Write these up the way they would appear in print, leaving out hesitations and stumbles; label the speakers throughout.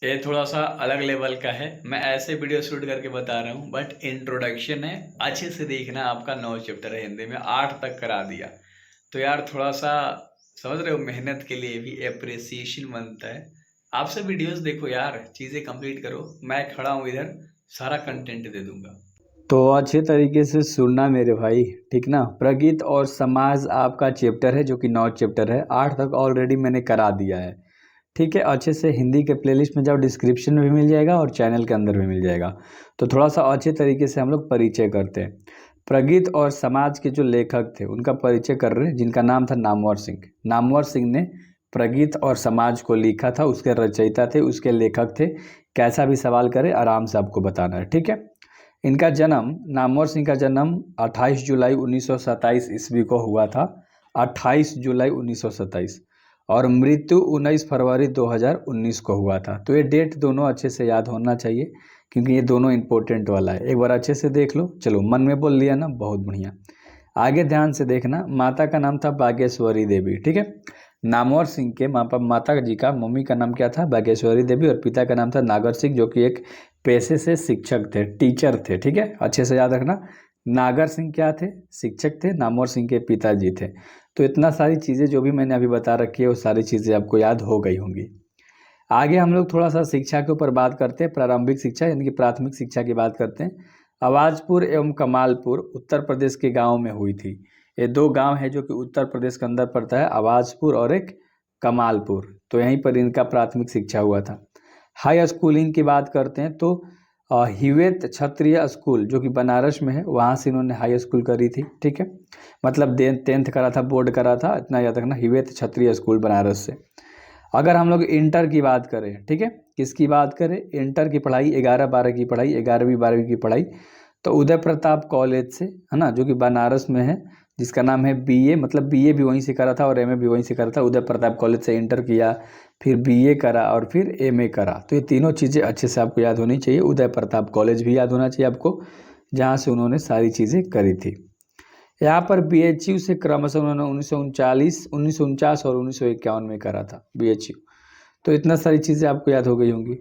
Speaker 1: ये थोड़ा सा अलग लेवल का है। मैं ऐसे वीडियो शूट करके बता रहा हूँ, बट इंट्रोडक्शन है, अच्छे से देखना। आपका 9 चैप्टर है हिंदी में, 8 तक करा दिया। तो यार थोड़ा सा समझ रहे हो, मेहनत के लिए भी अप्रिसिएशन बनता है। आप सब वीडियोस देखो यार, चीज़ें कंप्लीट करो। मैं खड़ा हूँ इधर, सारा कंटेंट दे दूंगा।
Speaker 2: तो अच्छे तरीके से सुनना मेरे भाई, ठीक ना। प्रगीत और समाज आपका चैप्टर है जो कि 9 चैप्टर है, 8 तक ऑलरेडी मैंने करा दिया है। ठीक है, अच्छे से हिंदी के प्लेलिस्ट में जाओ, डिस्क्रिप्शन में भी मिल जाएगा और चैनल के अंदर भी मिल जाएगा। तो थोड़ा सा अच्छे तरीके से हम लोग परिचय करते हैं। प्रगीत और समाज के जो लेखक थे उनका परिचय कर रहे हैं, जिनका नाम था नामवर सिंह। नामवर सिंह ने प्रगीत और समाज को लिखा था, उसके रचयिता थे, उसके लेखक थे। कैसा भी सवाल करे आराम से आपको बताना है, ठीक है। इनका जन्म, नामवर सिंह का जन्म 28 जुलाई 1927 ईस्वी को हुआ था। 28 जुलाई 1927। और मृत्यु 19 फरवरी 2019 को हुआ था। तो ये डेट दोनों अच्छे से याद होना चाहिए, क्योंकि ये दोनों इंपॉर्टेंट वाला है। एक बार अच्छे से देख लो। चलो, मन में बोल लिया ना, बहुत बढ़िया। आगे ध्यान से देखना। माता का नाम था बागेश्वरी देवी, ठीक है। नामवर सिंह के माता जी का, मम्मी का नाम क्या था? बागेश्वरी देवी। और पिता का नाम था नागर सिंह, जो कि एक पेशे से शिक्षक थे, टीचर थे, ठीक है। अच्छे से याद रखना। नागर सिंह क्या थे? शिक्षक थे। नामवर सिंह के पिताजी थे। तो इतना सारी चीज़ें जो भी मैंने अभी बता रखी है वो सारी चीज़ें आपको याद हो गई होंगी। आगे हम लोग थोड़ा सा शिक्षा के ऊपर बात करते हैं। प्रारंभिक शिक्षा यानी कि प्राथमिक शिक्षा की बात करते हैं। आवाजपुर एवं कमालपुर उत्तर प्रदेश के गाँव में हुई थी। ये दो गांव है जो कि उत्तर प्रदेश के अंदर पड़ता है, आवाजपुर और एक कमालपुर। तो यहीं पर इनका प्राथमिक शिक्षा हुआ था। हाई स्कूलिंग की बात करते हैं तो हिवेत क्षत्रिय स्कूल जो कि बनारस में है, वहाँ से इन्होंने हाई स्कूल करी थी, ठीक है। मतलब 10th करा था, बोर्ड करा था, इतना याद रखना। हिवेत क्षत्रिय स्कूल बनारस से। अगर हम लोग इंटर की बात करें, ठीक है, किसकी बात करें? इंटर की पढ़ाई, 11-12 की पढ़ाई, 11वीं 12वीं की पढ़ाई तो उदय प्रताप कॉलेज से, है ना, जो कि बनारस में है, जिसका नाम है बीए। मतलब बीए भी वहीं से करा था और एमए भी वहीं से करा था। उदय प्रताप कॉलेज से इंटर किया, फिर बीए करा और फिर एमए करा। तो ये तीनों चीज़ें अच्छे से आपको याद होनी चाहिए। उदय प्रताप कॉलेज भी याद होना चाहिए आपको, जहाँ से उन्होंने सारी चीज़ें करी थी। यहाँ पर बीएचयू से क्रमशः उन्होंने 1949 और 1951 में करा था बीएचयू। तो इतना सारी चीज़ें आपको याद हो गई होंगी।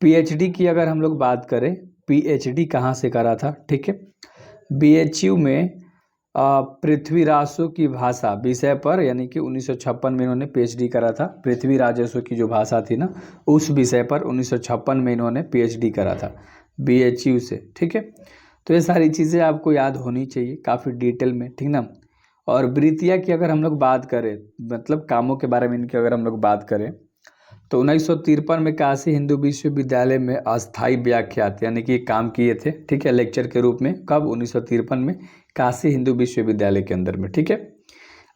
Speaker 2: पीएचडी की अगर हम लोग बात करें, पीएचडी कहाँ से करा था, ठीक है। बीएचयू में पृथ्वी राजस्व की भाषा विषय पर, यानी कि 1956 में इन्होंने पीएचडी करा था। पृथ्वी राजस्व की जो भाषा थी ना, उस विषय पर 1956 में इन्होंने पीएचडी करा था बीएचयू से, ठीक है। तो ये सारी चीज़ें आपको याद होनी चाहिए काफ़ी डिटेल में, ठीक ना। और वृत्तियाँ की अगर हम लोग बात करें, मतलब कामों के बारे में इनकी अगर हम लोग बात करें, तो 1953 में काशी हिंदू विश्वविद्यालय में अस्थाई व्याख्यात यानी कि काम किए थे, ठीक है, लेक्चर के रूप में। कब? 1953 में, काशी हिंदू विश्वविद्यालय के अंदर में, ठीक है।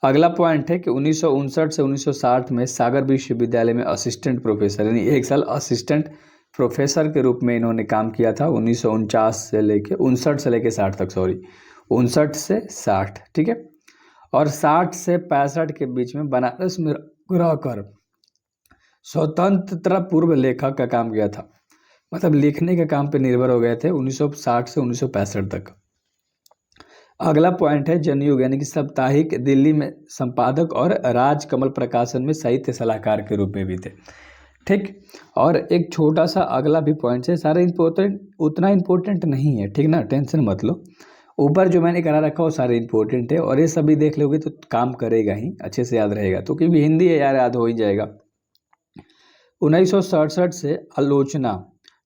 Speaker 2: अगला पॉइंट है कि 1959 से 1960 में सागर विश्वविद्यालय में असिस्टेंट प्रोफेसर, यानी 1 साल असिस्टेंट प्रोफेसर के रूप में इन्होंने काम किया था। 1959 से लेके 60 तक, सॉरी, 59 से 60, ठीक है। और 60 से 65 के बीच में बनारस में रहकर स्वतंत्रता पूर्व लेखक का काम किया था। मतलब लिखने के काम पे निर्भर हो गए थे 1960 से 1965 तक। अगला पॉइंट है जनयुग, यानी कि साप्ताहिक, दिल्ली में संपादक और राजकमल प्रकाशन में साहित्य सलाहकार के रूप में भी थे, ठीक। और एक छोटा सा अगला भी पॉइंट है, सारा इंपॉर्टेंट, उतना इंपॉर्टेंट नहीं है, ठीक ना, टेंशन मत लो। ऊपर जो मैंने करा रखा वो सारे इंपॉर्टेंट है, और ये सभी देख लोगे तो काम करेगा ही, अच्छे से याद रहेगा। तो क्योंकि हिंदी है यार, याद हो ही जाएगा। 1967 से आलोचना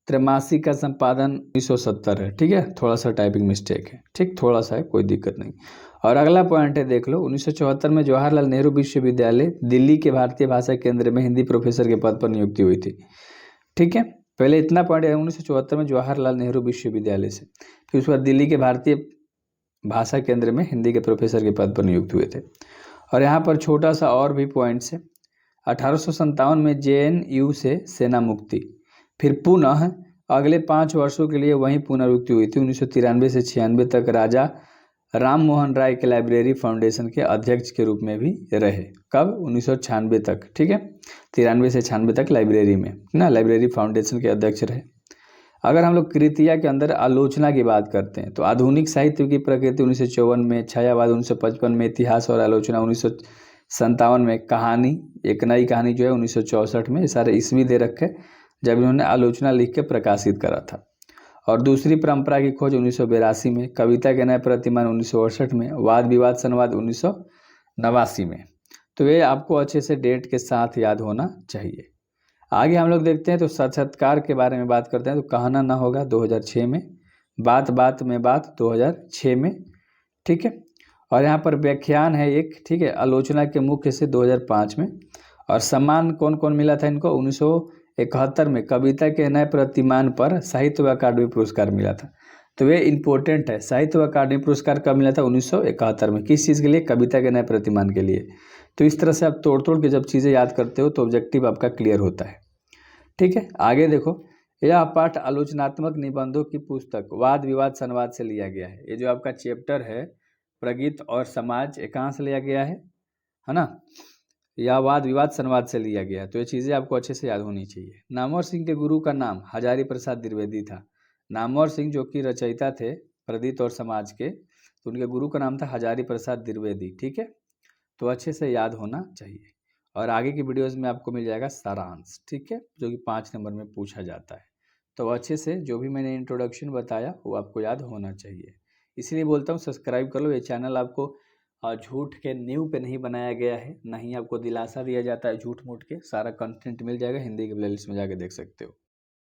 Speaker 2: त्रैमासिक का संपादन 1970 है, ठीक है। थोड़ा सा टाइपिंग मिस्टेक है, ठीक, थोड़ा सा है, कोई दिक्कत नहीं। और अगला पॉइंट है, देख लो, 1974 में जवाहरलाल नेहरू विश्वविद्यालय दिल्ली के भारतीय भाषा केंद्र में हिंदी प्रोफेसर के पद पर नियुक्ति हुई थी, ठीक है। पहले इतना पॉइंट है, 1974 में जवाहरलाल नेहरू विश्वविद्यालय से, फिर उसके बाद दिल्ली के भारतीय भाषा केंद्र में हिंदी के प्रोफेसर के पद पर नियुक्त हुए थे। और यहाँ पर छोटा सा और भी पॉइंट्स है। 1857 में जेएनयू से सेना मुक्ति, फिर पुनः अगले 5 वर्षों के लिए वहीं पुनरुक्ति हुई थी। 1993 से 96 तक राजा राम मोहन राय के लाइब्रेरी फाउंडेशन के अध्यक्ष के रूप में भी रहे। कब? 1996 तक, ठीक है। 93 से 96 तक लाइब्रेरी में ना, लाइब्रेरी फाउंडेशन के अध्यक्ष रहे। अगर हम लोग कृतिया के अंदर आलोचना की बात करते हैं तो आधुनिक साहित्य की प्रकृति 1954 में, छायावाद 1955 में, इतिहास और आलोचना 1957 में, कहानी, एक नई कहानी जो है 1964 में। ये सारे ईस्वी दे रखे, जब इन्होंने आलोचना लिख के प्रकाशित करा था। और दूसरी परंपरा की खोज 1982 में, कविता के नए प्रतिमान 1968 में, वाद विवाद संवाद 1989 में। तो ये आपको अच्छे से डेट के साथ याद होना चाहिए। आगे हम लोग देखते हैं तो साक्षात्कार के बारे में बात करते हैं। तो कहना ना होगा 2006 में, बात बात में बात 2006 में, ठीक है। और यहाँ पर व्याख्यान है एक, ठीक है, आलोचना के मुख्य से 2005 में। और सम्मान कौन कौन मिला था इनको? 1971 में कविता के नए प्रतिमान पर साहित्य अकादमी पुरस्कार मिला था। तो ये इंपॉर्टेंट है, साहित्य अकादमी पुरस्कार कब मिला था? 1971 में। किस चीज़ के लिए? कविता के नए प्रतिमान के लिए। तो इस तरह से आप तोड़ तोड़ के जब चीज़ें याद करते हो तो ऑब्जेक्टिव आपका क्लियर होता है, ठीक है। आगे देखो, यह पाठ आलोचनात्मक निबंधों की पुस्तक वाद विवाद संवाद से लिया गया है। ये जो आपका चैप्टर है प्रगीत और समाज, ये कहाँ से लिया गया है ना? या वाद विवाद संवाद से लिया गया। तो ये चीज़ें आपको अच्छे से याद होनी चाहिए। नामवर सिंह के गुरु का नाम हजारी प्रसाद द्विवेदी था। नामवर सिंह जो कि रचयिता थे प्रगीत और समाज के, तो उनके गुरु का नाम था हजारी प्रसाद द्विवेदी, ठीक है। तो अच्छे से याद होना चाहिए। और आगे की वीडियोस में आपको मिल जाएगा सारांश, ठीक है, जो कि 5 नंबर में पूछा जाता है। तो अच्छे से जो भी मैंने इंट्रोडक्शन बताया वो आपको याद होना चाहिए। इसलिए बोलता हूँ सब्सक्राइब कर लो। ये चैनल आपको झूठ के नींव पे नहीं बनाया गया है, ना ही आपको दिलासा दिया जाता है झूठ मूठ के। सारा कंटेंट मिल जाएगा, हिंदी के प्लेलिस्ट में जाके देख सकते हो।